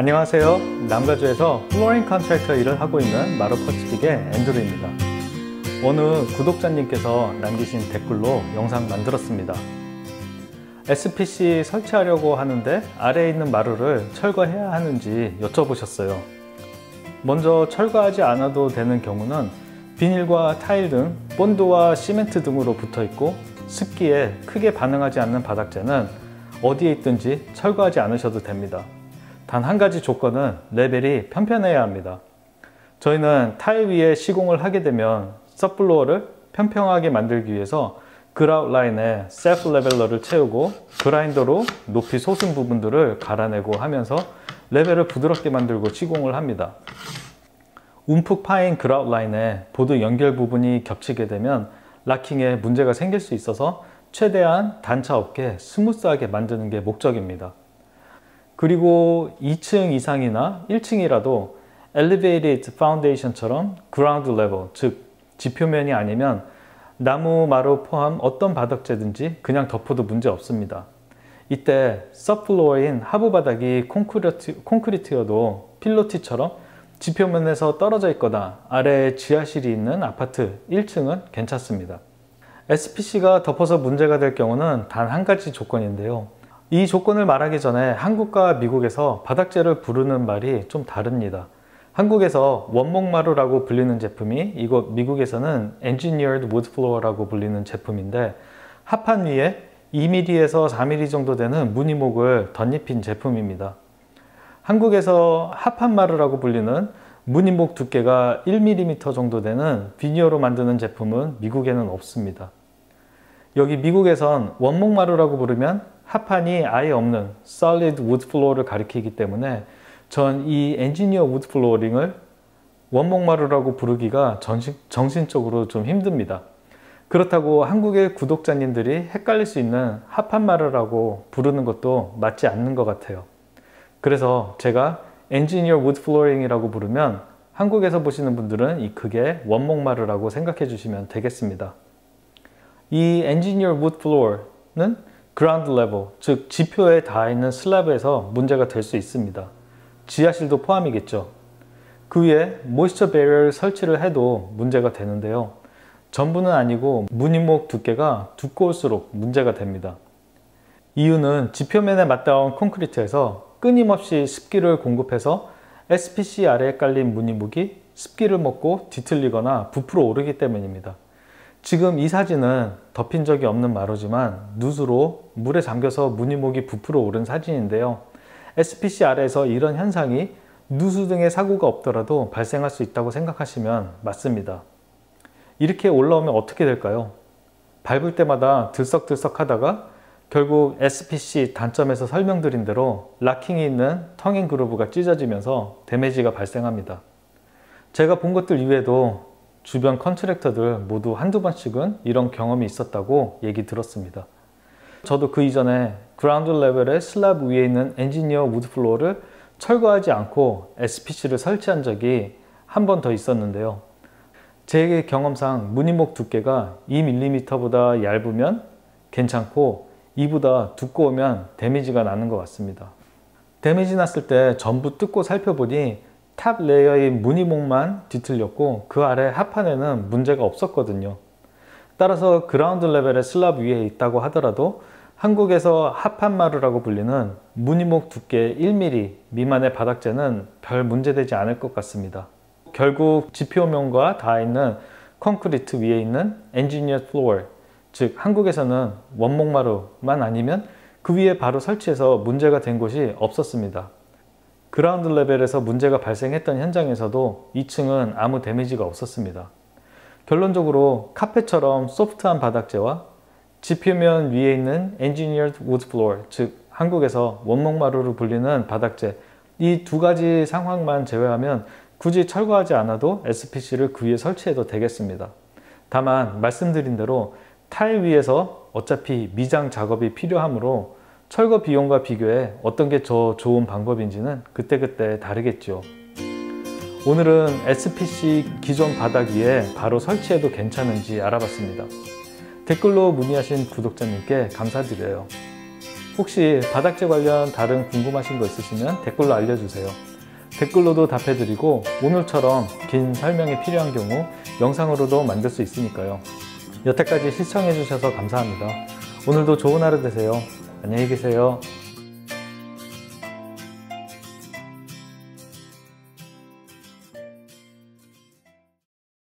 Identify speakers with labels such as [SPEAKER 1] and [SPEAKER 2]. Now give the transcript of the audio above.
[SPEAKER 1] 안녕하세요. 남가주에서 플로링 컨트랙터 일을 하고 있는 마루퍼시픽의 앤드루입니다. 어느 구독자님께서 남기신 댓글로 영상 만들었습니다. SPC 설치하려고 하는데 아래에 있는 마루를 철거해야 하는지 여쭤보셨어요. 먼저 철거하지 않아도 되는 경우는 비닐과 타일 등 본드와 시멘트 등으로 붙어 있고 습기에 크게 반응하지 않는 바닥재는 어디에 있든지 철거하지 않으셔도 됩니다. 단 한 가지 조건은 레벨이 편편해야 합니다. 저희는 타일 위에 시공을 하게 되면 서플로어를 평평하게 만들기 위해서 그라웃 라인에 셀프 레벨러를 채우고 그라인더로 높이 솟은 부분들을 갈아내고 하면서 레벨을 부드럽게 만들고 시공을 합니다. 움푹 파인 그라웃 라인에 보드 연결 부분이 겹치게 되면 락킹에 문제가 생길 수 있어서 최대한 단차 없게 스무스하게 만드는 게 목적입니다. 그리고 2층 이상이나 1층이라도 Elevated Foundation처럼 Ground Level, 즉 지표면이 아니면 나무, 마루 포함 어떤 바닥재든지 그냥 덮어도 문제 없습니다. 이때 서플로어인 하부 바닥이 콘크리트여도 필로티처럼 지표면에서 떨어져 있거나 아래에 지하실이 있는 아파트 1층은 괜찮습니다. SPC가 덮어서 문제가 될 경우는 단 한 가지 조건인데요. 이 조건을 말하기 전에 한국과 미국에서 바닥재를 부르는 말이 좀 다릅니다. 한국에서 원목마루라고 불리는 제품이 이곳 미국에서는 Engineered Wood Floor라고 불리는 제품인데 합판 위에 2mm에서 4mm 정도 되는 무늬목을 덧입힌 제품입니다. 한국에서 합판마루라고 불리는 무늬목 두께가 1mm 정도 되는 비니어로 만드는 제품은 미국에는 없습니다. 여기 미국에선 원목마루라고 부르면 합판이 아예 없는 Solid Wood Floor를 가리키기 때문에 전 이 엔지니어 우드 플로어링을 원목마루라고 부르기가 정신적으로 좀 힘듭니다. 그렇다고 한국의 구독자님들이 헷갈릴 수 있는 합판마루라고 부르는 것도 맞지 않는 것 같아요. 그래서 제가 엔지니어 우드 플로어링이라고 부르면 한국에서 보시는 분들은 그게 원목마루라고 생각해 주시면 되겠습니다. 이 엔지니어 우드 플로어는 그라운드 레벨, 즉 지표에 닿아 있는 슬래브에서 문제가 될 수 있습니다. 지하실도 포함이겠죠. 그 위에 모이스처 배리어를 설치를 해도 문제가 되는데요. 전부는 아니고 무늬목 두께가 두꺼울수록 문제가 됩니다. 이유는 지표면에 맞닿은 콘크리트에서 끊임없이 습기를 공급해서 SPC 아래에 깔린 무늬목이 습기를 먹고 뒤틀리거나 부풀어 오르기 때문입니다. 지금 이 사진은 덮인 적이 없는 마루지만 룻으로 물에 잠겨서 무늬목이 부풀어 오른 사진인데요. SPC 아래에서 이런 현상이 누수 등의 사고가 없더라도 발생할 수 있다고 생각하시면 맞습니다. 이렇게 올라오면 어떻게 될까요? 밟을 때마다 들썩들썩 하다가 결국 SPC 단점에서 설명드린 대로 락킹이 있는 텅잉 그루브가 찢어지면서 데미지가 발생합니다. 제가 본 것들 이외에도 주변 컨트랙터들 모두 한두 번씩은 이런 경험이 있었다고 얘기 들었습니다. 저도 그 이전에 그라운드 레벨의 슬랩 위에 있는 엔지니어 우드 플로어를 철거하지 않고 SPC를 설치한 적이 한 번 더 있었는데요. 제 경험상 무늬목 두께가 2mm보다 얇으면 괜찮고 이보다 두꺼우면 데미지가 나는 것 같습니다. 데미지 났을 때 전부 뜯고 살펴보니 탑 레이어의 무늬목만 뒤틀렸고 그 아래 합판에는 문제가 없었거든요. 따라서 그라운드 레벨의 슬랍 위에 있다고 하더라도 한국에서 합판마루라고 불리는 무늬목 두께 1mm 미만의 바닥재는 별 문제되지 않을 것 같습니다. 결국 지표면과 닿아 있는 콘크리트 위에 있는 엔지니어 플로어, 즉 한국에서는 원목마루만 아니면 그 위에 바로 설치해서 문제가 된 곳이 없었습니다. 그라운드 레벨에서 문제가 발생했던 현장에서도 2층은 아무 데미지가 없었습니다. 결론적으로 카펫처럼 소프트한 바닥재와 지표면 위에 있는 Engineered Wood Floor, 즉 한국에서 원목마루로 불리는 바닥재, 이 두 가지 상황만 제외하면 굳이 철거하지 않아도 SPC를 그 위에 설치해도 되겠습니다. 다만 말씀드린 대로 타일 위에서 어차피 미장 작업이 필요하므로 철거 비용과 비교해 어떤 게 더 좋은 방법인지는 그때그때 다르겠죠. 오늘은 SPC 기존 바닥 위에 바로 설치해도 괜찮은지 알아봤습니다. 댓글로 문의하신 구독자님께 감사드려요. 혹시 바닥재 관련 다른 궁금하신 거 있으시면 댓글로 알려주세요. 댓글로도 답해드리고 오늘처럼 긴 설명이 필요한 경우 영상으로도 만들 수 있으니까요. 여태까지 시청해주셔서 감사합니다. 오늘도 좋은 하루 되세요. 안녕히 계세요.